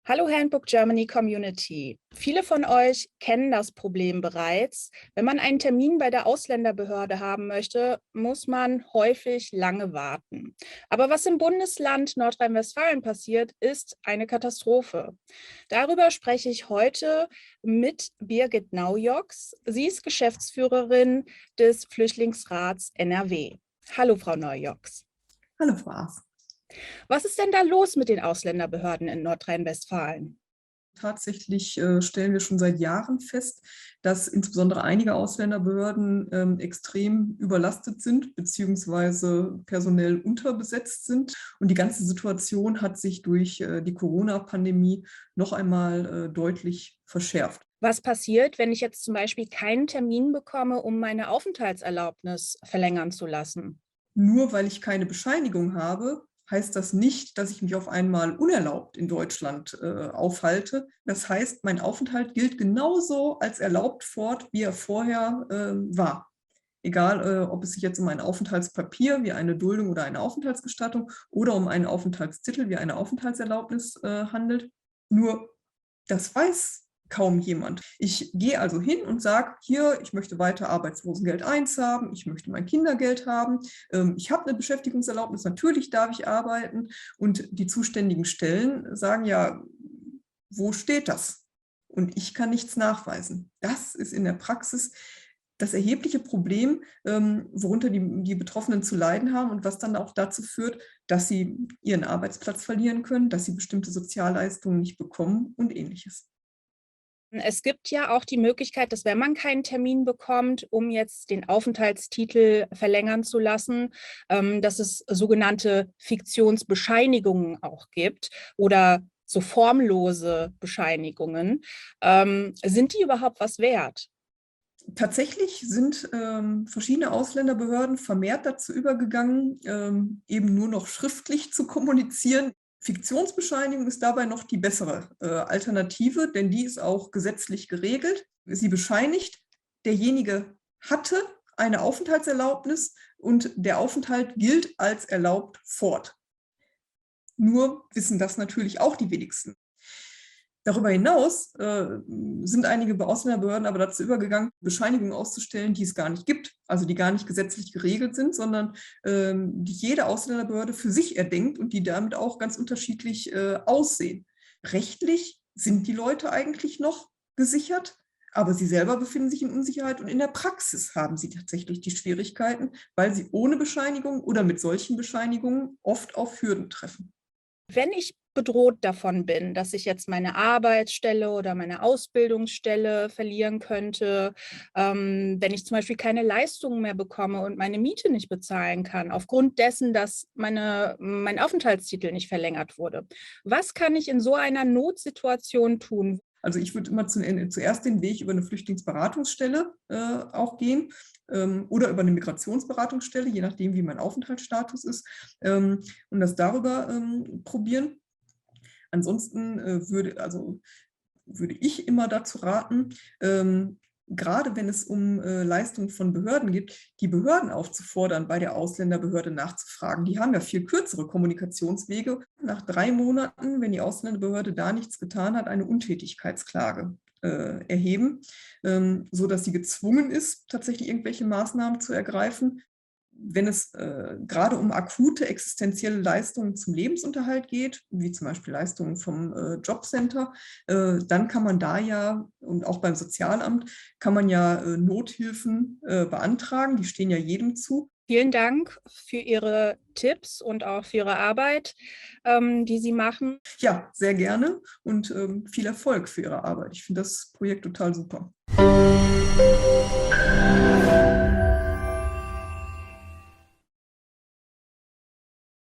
Hallo Handbook Germany Community. Viele von euch kennen das Problem bereits. Wenn man einen Termin bei der Ausländerbehörde haben möchte, muss man häufig lange warten. Aber was im Bundesland Nordrhein-Westfalen passiert, ist eine Katastrophe. Darüber spreche ich heute mit Birgit Naujoks. Sie ist Geschäftsführerin des Flüchtlingsrats NRW. Hallo, Frau Naujoks. Hallo, Frau Aas. Was ist denn da los mit den Ausländerbehörden in Nordrhein-Westfalen? Tatsächlich stellen wir schon seit Jahren fest, dass insbesondere einige Ausländerbehörden extrem überlastet sind bzw. personell unterbesetzt sind. Und die ganze Situation hat sich durch die Corona-Pandemie noch einmal deutlich verschärft. Was passiert, wenn ich jetzt zum Beispiel keinen Termin bekomme, um meine Aufenthaltserlaubnis verlängern zu lassen? Nur weil ich keine Bescheinigung habe, heißt das nicht, dass ich mich auf einmal unerlaubt in Deutschland aufhalte. Das heißt, mein Aufenthalt gilt genauso als erlaubt fort, wie er vorher war. Egal, ob es sich jetzt um ein Aufenthaltspapier wie eine Duldung oder eine Aufenthaltsgestattung oder um einen Aufenthaltstitel wie eine Aufenthaltserlaubnis handelt. Nur das weiß kaum jemand. Ich gehe also hin und sage, hier, ich möchte weiter Arbeitslosengeld 1 haben, ich möchte mein Kindergeld haben, ich habe eine Beschäftigungserlaubnis, natürlich darf ich arbeiten. Und die zuständigen Stellen sagen ja, wo steht das? Und ich kann nichts nachweisen. Das ist in der Praxis das erhebliche Problem, worunter die Betroffenen zu leiden haben und was dann auch dazu führt, dass sie ihren Arbeitsplatz verlieren können, dass sie bestimmte Sozialleistungen nicht bekommen und Ähnliches. Es gibt ja auch die Möglichkeit, dass wenn man keinen Termin bekommt, um jetzt den Aufenthaltstitel verlängern zu lassen, dass es sogenannte Fiktionsbescheinigungen auch gibt oder so formlose Bescheinigungen. Sind die überhaupt was wert? Tatsächlich sind verschiedene Ausländerbehörden vermehrt dazu übergegangen, eben nur noch schriftlich zu kommunizieren. Fiktionsbescheinigung ist dabei noch die bessere Alternative, denn die ist auch gesetzlich geregelt. Sie bescheinigt, derjenige hatte eine Aufenthaltserlaubnis und der Aufenthalt gilt als erlaubt fort. Nur wissen das natürlich auch die wenigsten. Darüber hinaus sind einige Ausländerbehörden aber dazu übergegangen, Bescheinigungen auszustellen, die es gar nicht gibt, also die gar nicht gesetzlich geregelt sind, sondern die jede Ausländerbehörde für sich erdenkt und die damit auch ganz unterschiedlich aussehen. Rechtlich sind die Leute eigentlich noch gesichert, aber sie selber befinden sich in Unsicherheit und in der Praxis haben sie tatsächlich die Schwierigkeiten, weil sie ohne Bescheinigung oder mit solchen Bescheinigungen oft auf Hürden treffen. Wenn ich bedroht davon bin, dass ich jetzt meine Arbeitsstelle oder meine Ausbildungsstelle verlieren könnte, wenn ich zum Beispiel keine Leistungen mehr bekomme und meine Miete nicht bezahlen kann, aufgrund dessen, dass mein Aufenthaltstitel nicht verlängert wurde. Was kann ich in so einer Notsituation tun? Also ich würde immer zuerst den Weg über eine Flüchtlingsberatungsstelle auch gehen oder über eine Migrationsberatungsstelle, je nachdem, wie mein Aufenthaltsstatus ist, und das darüber probieren. Ansonsten würde ich immer dazu raten, gerade wenn es um Leistungen von Behörden geht, die Behörden aufzufordern, bei der Ausländerbehörde nachzufragen. Die haben ja viel kürzere Kommunikationswege. Nach 3 Monaten, wenn die Ausländerbehörde da nichts getan hat, eine Untätigkeitsklage erheben, sodass sie gezwungen ist, tatsächlich irgendwelche Maßnahmen zu ergreifen. Wenn es gerade um akute existenzielle Leistungen zum Lebensunterhalt geht, wie zum Beispiel Leistungen vom Jobcenter, dann kann man da ja, und auch beim Sozialamt, kann man ja Nothilfen beantragen, die stehen ja jedem zu. Vielen Dank für Ihre Tipps und auch für Ihre Arbeit, die Sie machen. Ja, sehr gerne und viel Erfolg für Ihre Arbeit. Ich finde das Projekt total super.